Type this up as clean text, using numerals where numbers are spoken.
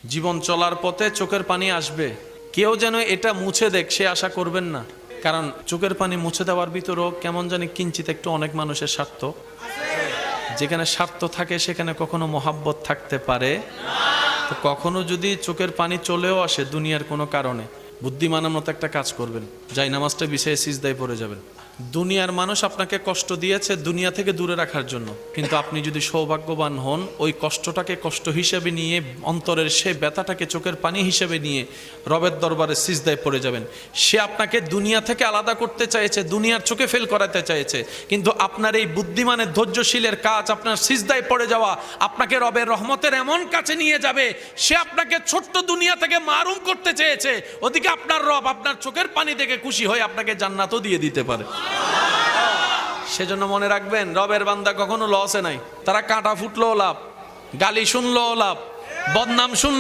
জীবন চলার পথে চোখের পানি আসবে, কেউ যেন এটা মুছে দেখ সে আশা করবেন না। কারণ চোখের পানি মুছে দেওয়ার ভিতরেও কেমন জানি কিঞ্চিত একটু অনেক মানুষের স্বার্থ, যেখানে স্বার্থ থাকে সেখানে কখনো মহাব্বত থাকতে পারে। তো কখনো যদি চোখের পানি চলেও আসে দুনিয়ার কোনো কারণে, বুদ্ধিমানের মতো একটা কাজ করবেন, যাই নামাজটা বিছিয়ে সিজদায় পড়ে যাবেন। দুনিয়ার মানুষ আপনাকে কষ্ট দিয়েছে দুনিয়া থেকে দূরে রাখার জন্য, কিন্তু আপনি যদি সৌভাগ্যবান হন ওই কষ্টটাকে কষ্ট হিসেবে নিয়ে, অন্তরের সে ব্যথাটাকে চোখের পানি হিসেবে নিয়ে রবের দরবারে সিজদায় পড়ে যাবেন। সে আপনাকে দুনিয়া থেকে আলাদা করতে চাইছে, দুনিয়ার চোখে ফেল করাতে চাইছে, কিন্তু আপনার এই বুদ্ধিমানের ধৈর্যশীলের কাজ, আপনার সিজদায় পড়ে যাওয়া আপনাকে রবের রহমতের এমন কাছে নিয়ে যাবে। সে আপনাকে ছোট্ট দুনিয়া থেকে মারুম করতে চেয়েছে, ওদিকে আপনার রব আপনার চোখের পানি দেখে খুশি হয়ে আপনাকে জান্নাতও দিয়ে দিতে পারে। সেজন্য মনে রাখবেন, রবের বান্দা কখনো লসে নাই। তারা কাঁটা ফুটলেও লাভ, গালি শুনলেও লাভ, বদনাম শুনলেও